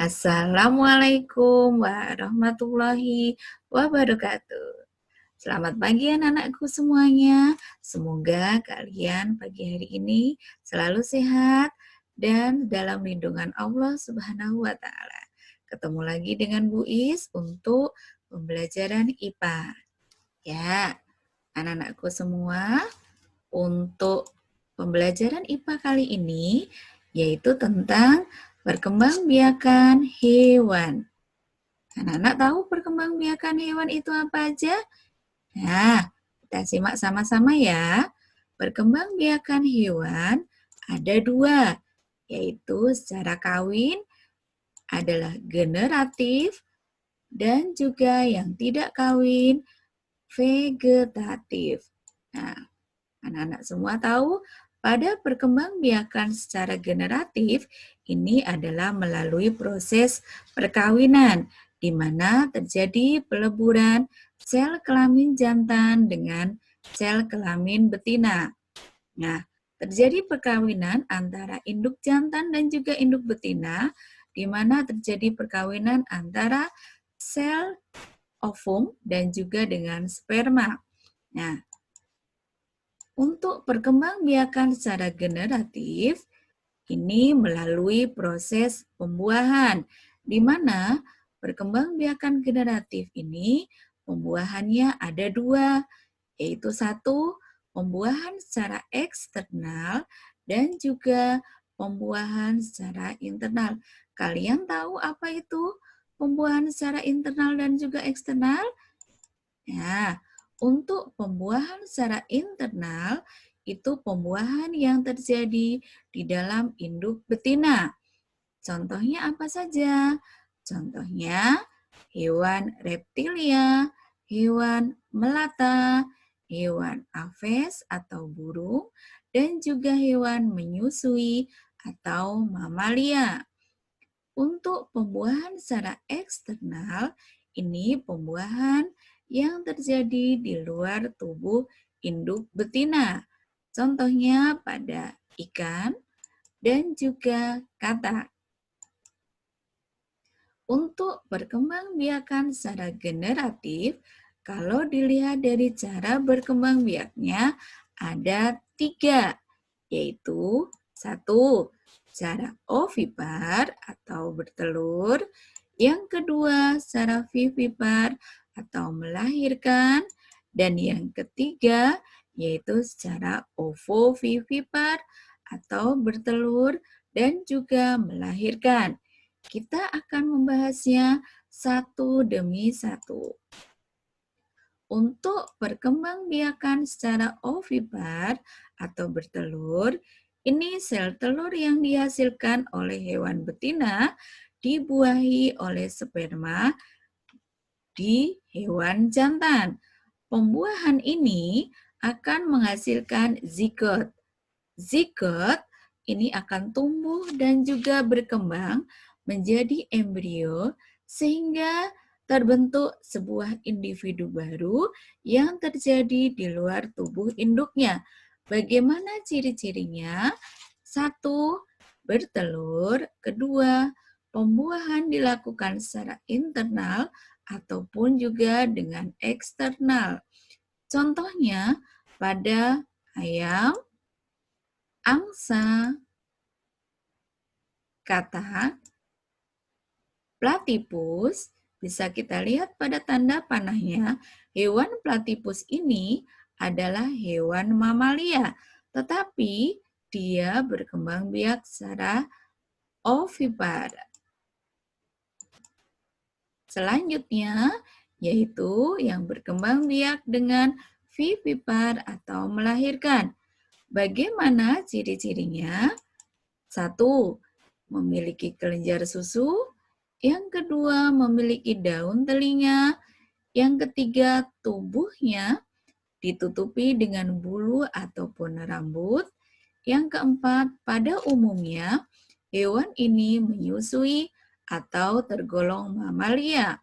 Assalamualaikum warahmatullahi wabarakatuh. Selamat pagi anak-anakku semuanya. Semoga kalian pagi hari ini selalu sehat dan dalam lindungan Allah Subhanahu wa taala. Ketemu lagi dengan Bu Is untuk pembelajaran IPA. Ya, anak-anakku semua, untuk pembelajaran IPA kali ini yaitu tentang perkembangbiakan hewan. Anak-anak tahu perkembangbiakan hewan itu apa aja? Nah, kita simak sama-sama ya. Perkembangbiakan hewan ada dua, yaitu secara kawin adalah generatif dan juga yang tidak kawin vegetatif. Nah, anak-anak semua tahu pada perkembangbiakan secara generatif ini adalah melalui proses perkawinan di mana terjadi peleburan sel kelamin jantan dengan sel kelamin betina. Nah, terjadi perkawinan antara induk jantan dan juga induk betina di mana terjadi perkawinan antara sel ovum dan juga dengan sperma. Nah, untuk perkembangbiakan secara generatif, ini melalui proses pembuahan, di mana perkembangbiakan generatif ini pembuahannya ada dua, yaitu satu, pembuahan secara eksternal dan juga pembuahan secara internal. Kalian tahu apa itu pembuahan secara internal dan juga eksternal? Nah, untuk pembuahan secara internal, itu pembuahan yang terjadi di dalam induk betina. Contohnya apa saja? Contohnya hewan reptilia, hewan melata, hewan aves atau burung, dan juga hewan menyusui atau mamalia. Untuk pembuahan secara eksternal, ini pembuahan yang terjadi di luar tubuh induk betina. Contohnya pada ikan dan juga katak. Untuk perkembangbiakan secara generatif, kalau dilihat dari cara berkembang biaknya ada tiga, yaitu satu, secara ovipar atau bertelur, yang kedua secara vivipar atau melahirkan, dan yang ketiga yaitu secara ovovivipar atau bertelur dan juga melahirkan. Kita akan membahasnya satu demi satu. Untuk perkembangbiakan secara ovipar atau bertelur, ini sel telur yang dihasilkan oleh hewan betina dibuahi oleh sperma di hewan jantan. Pembuahan ini akan menghasilkan zigot. Zigot ini akan tumbuh dan juga berkembang menjadi embrio sehingga terbentuk sebuah individu baru yang terjadi di luar tubuh induknya. Bagaimana ciri-cirinya? Satu, bertelur. Kedua, pembuahan dilakukan secara internal ataupun juga dengan eksternal. Contohnya pada ayam, angsa, katak, platypus, bisa kita lihat pada tanda panahnya, hewan platypus ini adalah hewan mamalia, tetapi dia berkembang biak secara ovipar. Selanjutnya, yaitu yang berkembang biak dengan vivipar atau melahirkan. Bagaimana ciri-cirinya? Satu, memiliki kelenjar susu. Yang kedua, memiliki daun telinga. Yang ketiga, tubuhnya ditutupi dengan bulu ataupun rambut. Yang keempat, pada umumnya, hewan ini menyusui atau tergolong mamalia.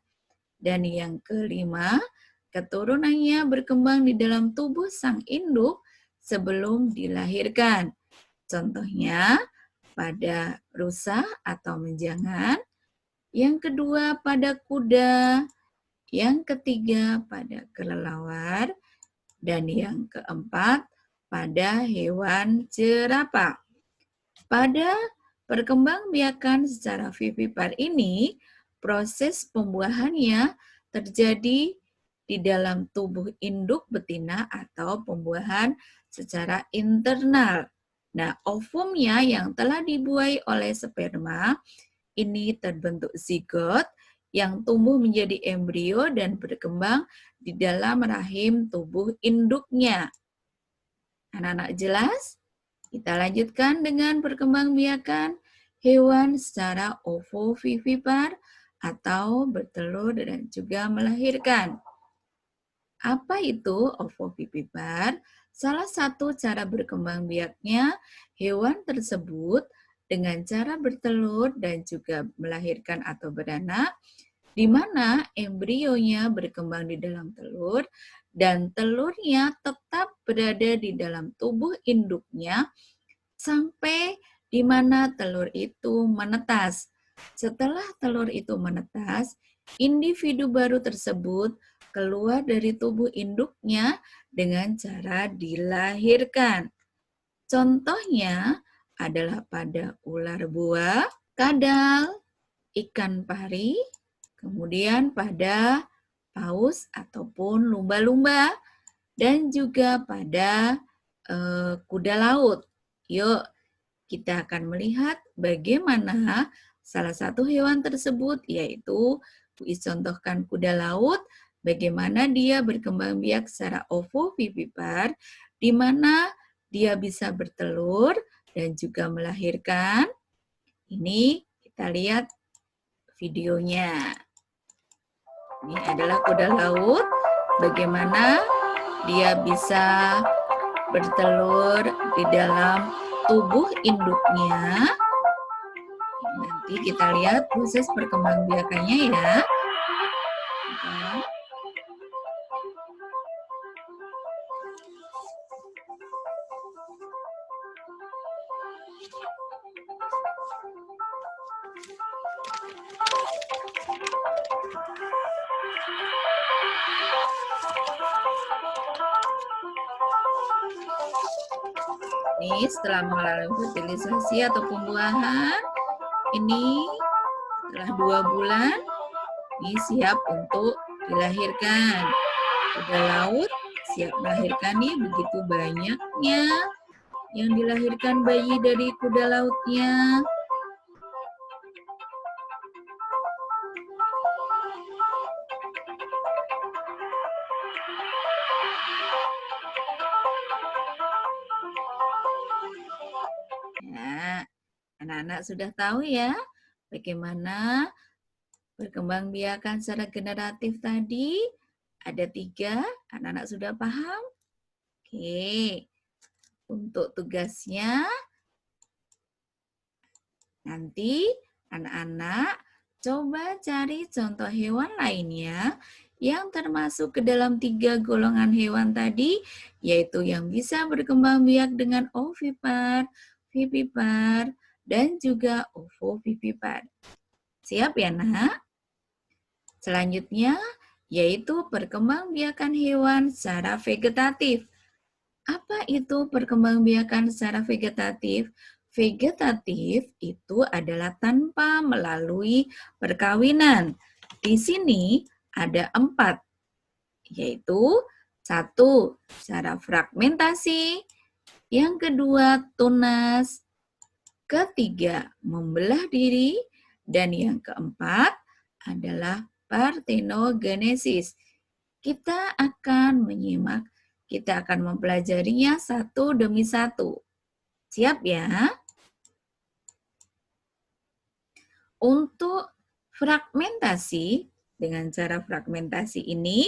Dan yang kelima, keturunannya berkembang di dalam tubuh sang induk sebelum dilahirkan. Contohnya pada rusa atau menjangan, yang kedua pada kuda, yang ketiga pada kelelawar, dan yang keempat pada hewan jerapah. Pada perkembangbiakan secara vivipar ini, proses pembuahannya terjadi di dalam tubuh induk betina atau pembuahan secara internal. Nah, ovumnya yang telah dibuai oleh sperma ini terbentuk zigot yang tumbuh menjadi embrio dan berkembang di dalam rahim tubuh induknya. Anak-anak jelas? Kita lanjutkan dengan perkembangbiakan hewan secara ovovivipar atau bertelur dan juga melahirkan. Apa itu ovovivipar? Salah satu cara berkembang biaknya hewan tersebut dengan cara bertelur dan juga melahirkan atau beranak, di mana embrionya berkembang di dalam telur dan telurnya tetap berada di dalam tubuh induknya sampai di mana telur itu menetas. Setelah telur itu menetas, individu baru tersebut keluar dari tubuh induknya dengan cara dilahirkan. Contohnya adalah pada ular buah, kadal, ikan pari, kemudian pada paus ataupun lumba-lumba, dan juga pada kuda laut. Yuk, kita akan melihat bagaimana salah satu hewan tersebut, yaitu contohkan kuda laut, bagaimana dia berkembang biak secara ovovivipar, di mana dia bisa bertelur dan juga melahirkan. Ini kita lihat videonya. Ini adalah kuda laut, bagaimana dia bisa bertelur di dalam tubuh induknya. Nanti kita lihat proses perkembangbiakannya ya. Ini setelah mengalami fertilisasi atau pembuahan, ini setelah 2 bulan, ini siap untuk dilahirkan. Kuda laut siap melahirkan nih, begitu banyaknya yang dilahirkan bayi dari kuda lautnya. Nah, anak-anak sudah tahu ya bagaimana perkembangbiakan secara generatif tadi. Ada 3, anak-anak sudah paham? Oke, untuk tugasnya nanti anak-anak coba cari contoh hewan lainnya yang termasuk ke dalam 3 golongan hewan tadi, yaitu yang bisa berkembang biak dengan ovipar, vivipar, dan juga ovovivipar. Siap ya, Nak? Selanjutnya, yaitu perkembangbiakan hewan secara vegetatif. Apa itu perkembangbiakan secara vegetatif? Vegetatif itu adalah tanpa melalui perkawinan. Di sini ada 4, yaitu 1, secara fragmentasi, yang kedua tunas, ketiga membelah diri, dan yang keempat adalah partenogenesis. Kita akan menyimak, kita akan mempelajarinya satu demi satu. Siap ya? Untuk fragmentasi, dengan cara fragmentasi ini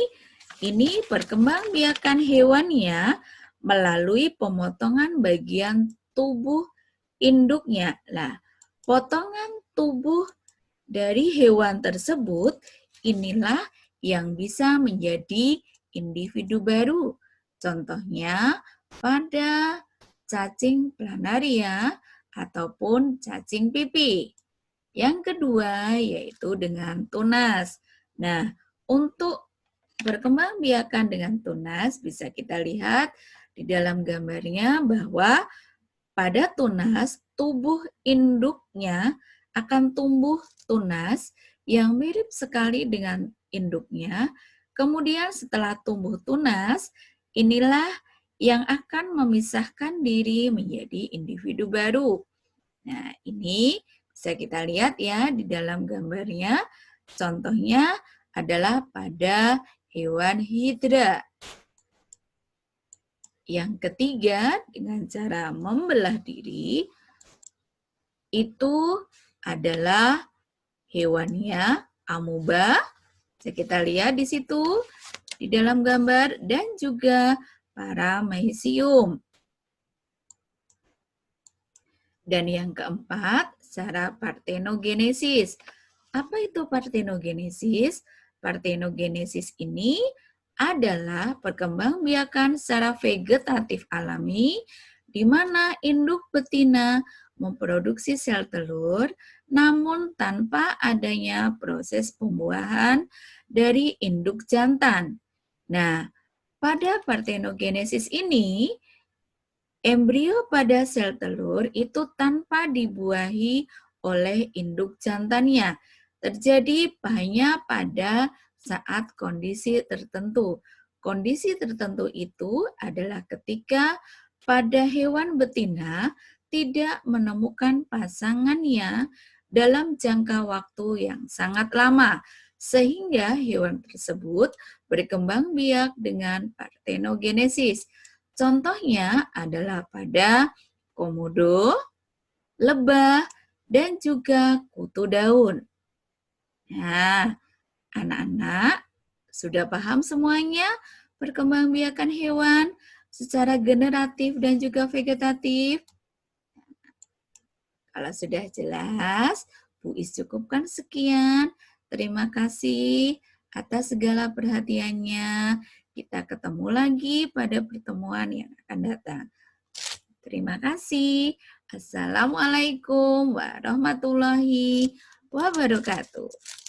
perkembangbiakan hewannya melalui pemotongan bagian tubuh induknya. Nah, potongan tubuh dari hewan tersebut inilah yang bisa menjadi individu baru. Contohnya pada cacing planaria ataupun cacing pipih. Yang kedua yaitu dengan tunas. Nah, untuk perkembangbiakan dengan tunas bisa kita lihat di dalam gambarnya bahwa pada tunas tubuh induknya akan tumbuh tunas yang mirip sekali dengan induknya. Kemudian setelah tumbuh tunas, inilah yang akan memisahkan diri menjadi individu baru. Nah, ini bisa kita lihat ya di dalam gambarnya. Contohnya adalah pada hewan hidra. Yang ketiga, dengan cara membelah diri, itu adalah hewannya amoeba. Bisa kita lihat di situ, di dalam gambar, dan juga paramecium. Dan yang keempat, cara partenogenesis. Apa itu partenogenesis? Partenogenesis ini adalah perkembangbiakan secara vegetatif alami di mana induk betina memproduksi sel telur namun tanpa adanya proses pembuahan dari induk jantan. Nah, pada partenogenesis ini embrio pada sel telur itu tanpa dibuahi oleh induk jantannya. Terjadi hanya pada saat kondisi tertentu. Kondisi tertentu itu adalah ketika pada hewan betina tidak menemukan pasangannya dalam jangka waktu yang sangat lama, sehingga hewan tersebut berkembang biak dengan partenogenesis. Contohnya adalah pada komodo, lebah, dan juga kutu daun. Nah, anak-anak sudah paham semuanya perkembangbiakan hewan secara generatif dan juga vegetatif? Kalau sudah jelas, Bu Is cukupkan sekian. Terima kasih atas segala perhatiannya. Kita ketemu lagi pada pertemuan yang akan datang. Terima kasih. Assalamualaikum warahmatullahi wabarakatuh.